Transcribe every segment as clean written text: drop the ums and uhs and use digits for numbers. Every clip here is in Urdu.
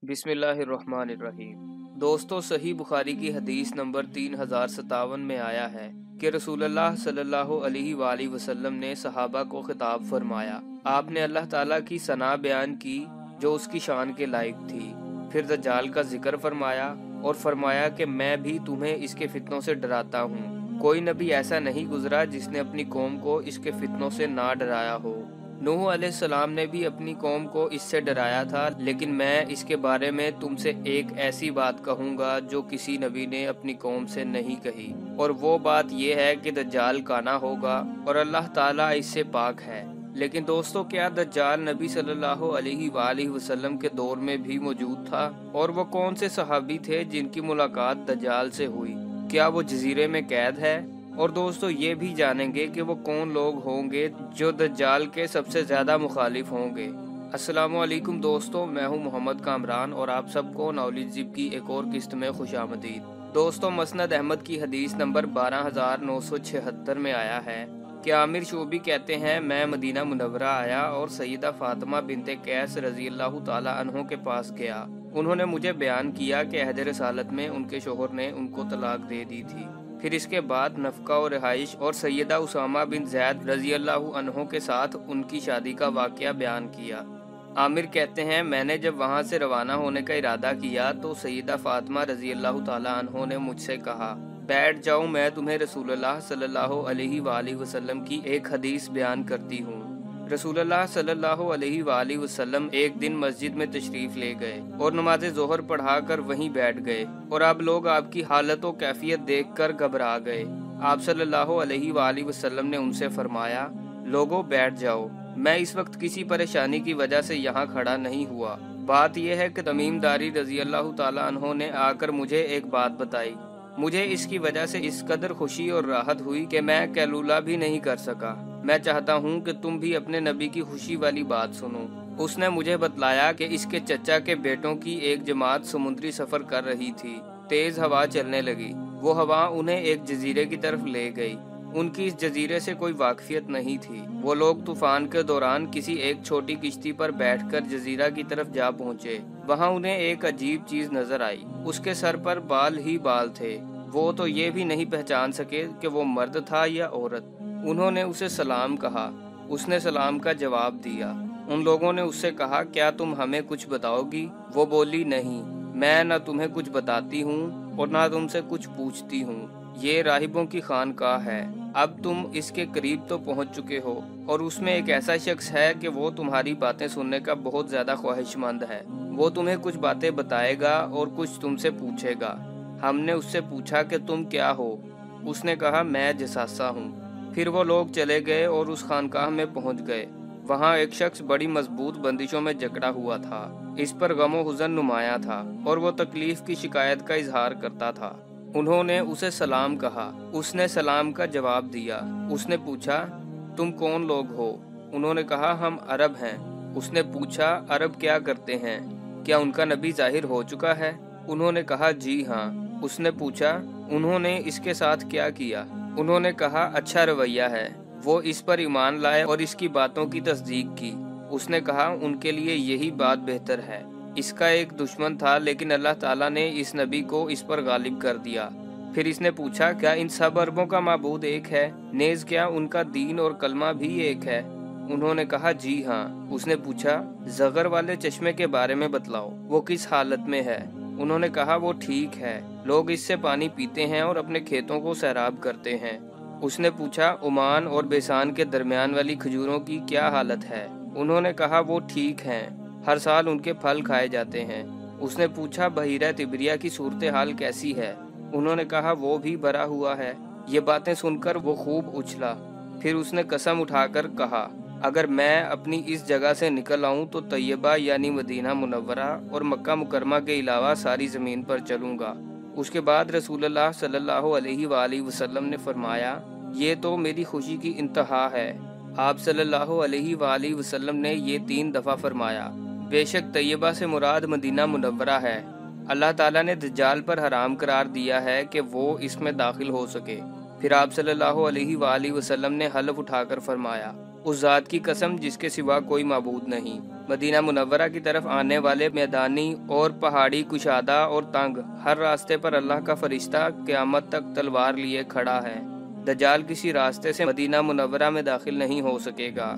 بسم اللہ الرحمن الرحیم۔ دوستو، صحیح بخاری کی حدیث نمبر 3057 میں آیا ہے کہ رسول اللہ صلی اللہ علیہ وآلہ وسلم نے صحابہ کو خطاب فرمایا۔ آپ نے اللہ تعالیٰ کی ثنا بیان کی جو اس کی شان کے لائق تھی، پھر دجال کا ذکر فرمایا اور فرمایا کہ میں بھی تمہیں اس کے فتنوں سے ڈراتا ہوں۔ کوئی نبی ایسا نہیں گزرا جس نے اپنی قوم کو اس کے فتنوں سے نہ ڈرایا ہو۔ نوح علیہ السلام نے بھی اپنی قوم کو اس سے ڈرایا تھا، لیکن میں اس کے بارے میں تم سے ایک ایسی بات کہوں گا جو کسی نبی نے اپنی قوم سے نہیں کہی، اور وہ بات یہ ہے کہ دجال کانا ہوگا اور اللہ تعالیٰ اس سے پاک ہے۔ لیکن دوستو، کیا دجال نبی صلی اللہ علیہ وآلہ وسلم کے دور میں بھی موجود تھا؟ اور وہ کون سے صحابی تھے جن کی ملاقات دجال سے ہوئی؟ کیا وہ جزیرے میں قید ہے؟ اور دوستو، یہ بھی جانیں گے کہ وہ کون لوگ ہوں گے جو دجال کے سب سے زیادہ مخالف ہوں گے۔ السلام علیکم دوستو، میں ہوں محمد کامران اور آپ سب کو نالج زپ کی ایک اور قسط میں خوش آمدید۔ دوستو، مسند احمد کی حدیث نمبر 12976 میں آیا ہے کہ عامر شعبی کہتے ہیں، میں مدینہ منورہ آیا اور سیدہ فاطمہ بنت قیس رضی اللہ تعالی عنہ کے پاس گیا۔ انہوں نے مجھے بیان کیا کہ عہد رسالت میں ان کے شوہر نے ان کو طلاق دے دی تھی۔ پھر اس کے بعد نفقہ و رہائش اور سیدہ اسامہ بن زید رضی اللہ عنہ کے ساتھ ان کی شادی کا واقعہ بیان کیا۔ عامر کہتے ہیں، میں نے جب وہاں سے روانہ ہونے کا ارادہ کیا تو سیدہ فاطمہ رضی اللہ تعالی عنہ نے مجھ سے کہا، بیٹھ جاؤ، میں تمہیں رسول اللہ صلی اللہ علیہ وآلہ وسلم کی ایک حدیث بیان کرتی ہوں۔ رسول اللہ صلی اللہ علیہ وآلہ وسلم ایک دن مسجد میں تشریف لے گئے اور نماز ظہر پڑھا کر وہیں بیٹھ گئے، اور اب لوگ آپ کی حالت و کیفیت دیکھ کر گھبرا گئے۔ آپ صلی اللہ علیہ وآلہ وسلم نے ان سے فرمایا، لوگوں بیٹھ جاؤ، میں اس وقت کسی پریشانی کی وجہ سے یہاں کھڑا نہیں ہوا۔ بات یہ ہے کہ تمیم داری رضی اللہ تعالی عنہ نے آ کر مجھے ایک بات بتائی۔ مجھے اس کی وجہ سے اس قدر خوشی اور راحت ہوئی کہ میں قیلولہ بھی نہیں کر سکا۔ میں چاہتا ہوں کہ تم بھی اپنے نبی کی خوشی والی بات سنو۔ اس نے مجھے بتلایا کہ اس کے چچا کے بیٹوں کی ایک جماعت سمندری سفر کر رہی تھی۔ تیز ہوا چلنے لگی، وہ ہوا انہیں ایک جزیرے کی طرف لے گئی۔ ان کی اس جزیرے سے کوئی واقفیت نہیں تھی۔ وہ لوگ طوفان کے دوران کسی ایک چھوٹی کشتی پر بیٹھ کر جزیرہ کی طرف جا پہنچے۔ وہاں انہیں ایک عجیب چیز نظر آئی، اس کے سر پر بال ہی بال تھے۔ وہ تو یہ بھی نہیں پہچان سکے کہ وہ مرد تھا یا عورت۔ انہوں نے اسے سلام کہا، اس نے سلام کا جواب دیا۔ ان لوگوں نے اس سے کہا، کیا تم ہمیں کچھ بتاؤ گی؟ وہ بولی، نہیں، میں نہ تمہیں کچھ بتاتی ہوں اور نہ تم سے کچھ پوچھتی ہوں۔ یہ راہبوں کی خانقاہ ہے۔ اب تم اس کے قریب تو پہنچ چکے ہو، اور اس میں ایک ایسا شخص ہے کہ وہ تمہاری باتیں سننے کا بہت زیادہ خواہش مند ہے۔ وہ تمہیں کچھ باتیں بتائے گا اور کچھ تم سے پوچھے گا۔ ہم نے اس سے پوچھا کہ تم کیا ہو؟ اس نے کہا، میں جساسہ ہوں۔ پھر وہ لوگ چلے گئے اور اس خانقاہ میں پہنچ گئے۔ وہاں ایک شخص بڑی مضبوط بندشوں میں جکڑا ہوا تھا۔ اس پر غم و حزن نمایاں تھا اور وہ تکلیف کی شکایت کا اظہار کرتا تھا۔ انہوں نے اسے سلام کہا، اس نے سلام کا جواب دیا۔ اس نے پوچھا، تم کون لوگ ہو؟ انہوں نے کہا، ہم عرب ہیں۔ اس نے پوچھا، عرب کیا کرتے ہیں؟ کیا ان کا نبی ظاہر ہو چکا ہے؟ انہوں نے کہا، جی ہاں۔ اس نے پوچھا، انہوں نے اس کے ساتھ کیا کیا؟ انہوں نے کہا، اچھا رویہ ہے۔ وہ اس پر ایمان لائے اور اس کی باتوں کی تصدیق کی۔ اس نے کہا، ان کے لیے یہی بات بہتر ہے۔ اس کا ایک دشمن تھا، لیکن اللہ تعالیٰ نے اس نبی کو اس پر غالب کر دیا۔ پھر اس نے پوچھا، کیا ان سب عربوں کا معبود ایک ہے؟ نیز کیا ان کا دین اور کلمہ بھی ایک ہے؟ انہوں نے کہا، جی ہاں۔ اس نے پوچھا، زغر والے چشمے کے بارے میں بتلاؤ، وہ کس حالت میں ہے؟ انہوں نے کہا، وہ ٹھیک ہے، لوگ اس سے پانی پیتے ہیں اور اپنے کھیتوں کو سیراب کرتے ہیں۔ اس نے پوچھا، عمان اور بیسان کے درمیان والی کھجوروں کی کیا حالت ہے؟ انہوں نے کہا، وہ ٹھیک ہیں، ہر سال ان کے پھل کھائے جاتے ہیں۔ اس نے پوچھا، بحیرہ تبریہ کی صورتحال کیسی ہے؟ انہوں نے کہا، وہ بھی بھرا ہوا ہے۔ یہ باتیں سن کر وہ خوب اچھلا۔ پھر اس نے قسم اٹھا کر کہا، اگر میں اپنی اس جگہ سے نکل آؤں تو طیبہ یعنی مدینہ منورہ اور مکہ مکرمہ کے علاوہ ساری زمین پر چلوں گا۔ اس کے بعد رسول اللہ صلی اللہ علیہ وآلہ وسلم نے فرمایا، یہ تو میری خوشی کی انتہا ہے۔ آپ صلی اللہ علیہ وآلہ وسلم نے یہ 3 دفعہ فرمایا۔ بے شک طیبہ سے مراد مدینہ منورہ ہے۔ اللہ تعالیٰ نے دجال پر حرام قرار دیا ہے کہ وہ اس میں داخل ہو سکے۔ پھر آپ صلی اللہ علیہ وآلہ وسلم نے حلف اٹھا کر فرمایا، اس ذات کی قسم جس کے سوا کوئی معبود نہیں۔ مدینہ منورہ کی طرف آنے والے میدانی اور پہاڑی، کشادہ اور تنگ، ہر راستے پر اللہ کا فرشتہ قیامت تک تلوار لیے کھڑا ہے۔ دجال کسی راستے سے مدینہ منورہ میں داخل نہیں ہو سکے گا۔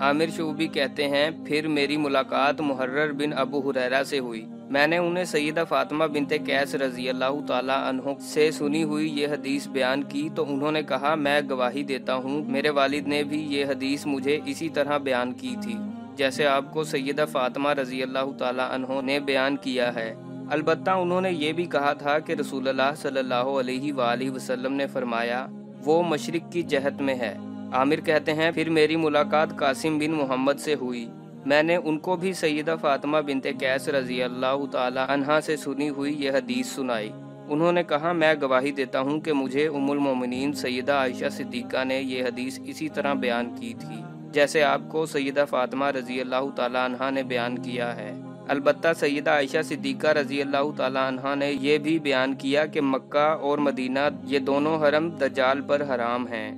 عامر شعبی کہتے ہیں، پھر میری ملاقات محرر بن ابو ہریرہ سے ہوئی۔ میں نے انہیں سیدہ فاطمہ بنت قیس رضی اللہ تعالی عنہ سے سنی ہوئی یہ حدیث بیان کی تو انہوں نے کہا، میں گواہی دیتا ہوں میرے والد نے بھی یہ حدیث مجھے اسی طرح بیان کی تھی جیسے آپ کو سیدہ فاطمہ رضی اللہ تعالی عنہ نے بیان کیا ہے۔ البتہ انہوں نے یہ بھی کہا تھا کہ رسول اللہ صلی اللہ علیہ وآلہ وسلم نے فرمایا، وہ مشرق کی جہت میں ہے۔ عامر کہتے ہیں، پھر میری ملاقات قاسم بن محمد سے ہوئی۔ میں نے ان کو بھی سیدہ فاطمہ بنت قیس رضی اللہ تعالی عنہا سے سنی ہوئی یہ حدیث سنائی۔ انہوں نے کہا، میں گواہی دیتا ہوں کہ مجھے ام المومنین سیدہ عائشہ صدیقہ نے یہ حدیث اسی طرح بیان کی تھی جیسے آپ کو سیدہ فاطمہ رضی اللہ تعالی عنہا نے بیان کیا ہے۔ البتہ سیدہ عائشہ صدیقہ رضی اللہ تعالی عنہا نے یہ بھی بیان کیا کہ مکہ اور مدینہ یہ دونوں حرم دجال پر حرام ہیں۔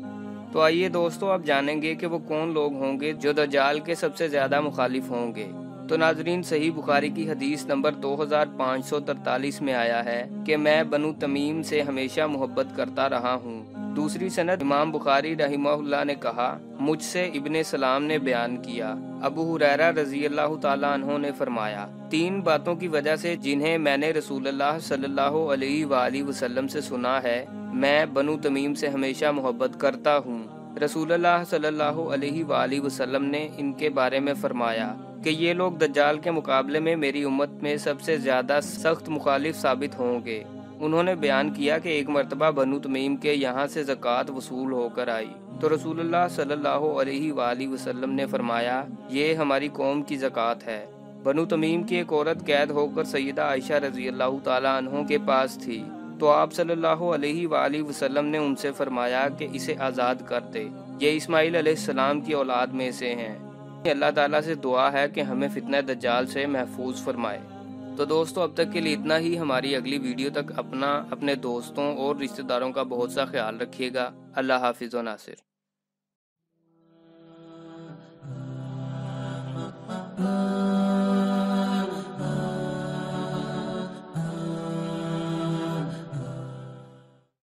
تو آئیے دوستو، اب جانیں گے کہ وہ کون لوگ ہوں گے جو دجال کے سب سے زیادہ مخالف ہوں گے۔ تو ناظرین، صحیح بخاری کی حدیث نمبر 2543 میں آیا ہے کہ میں بنو تمیم سے ہمیشہ محبت کرتا رہا ہوں۔ دوسری سند امام بخاری رحمہ اللہ نے کہا، مجھ سے ابن سلام نے بیان کیا، ابو ہریرہ رضی اللہ تعالیٰ عنہ نے فرمایا، 3 باتوں کی وجہ سے جنہیں میں نے رسول اللہ صلی اللہ علیہ وآلہ وسلم سے سنا ہے، میں بنو تمیم سے ہمیشہ محبت کرتا ہوں۔ رسول اللہ صلی اللہ علیہ وآلہ وسلم نے ان کے بارے میں فرمایا کہ یہ لوگ دجال کے مقابلے میں میری امت میں سب سے زیادہ سخت مخالف ثابت ہوں گے۔ انہوں نے بیان کیا کہ ایک مرتبہ بنو تمیم کے یہاں سے زکوٰۃ وصول ہو کر آئی تو رسول اللہ صلی اللہ علیہ وآلہ وسلم نے فرمایا، یہ ہماری قوم کی زکوٰۃ ہے۔ بنو تمیم کی ایک عورت قید ہو کر سیدہ عائشہ رضی اللہ تعالیٰ عنہ کے پاس تھی تو آپ صلی اللہ علیہ وآلہ وسلم نے ان سے فرمایا کہ اسے آزاد کر دے، یہ اسماعیل علیہ السلام کی اولاد میں سے ہیں۔ اللہ تعالیٰ سے دعا ہے کہ ہمیں فتنہ دجال سے محفوظ فرمائے۔ تو دوستو، اب تک کے لیے اتنا ہی۔ ہماری اگلی ویڈیو تک اپنے دوستوں اور رشتہ داروں کا بہت سا خیال رکھیے گا۔ اللہ حافظ و ناصر۔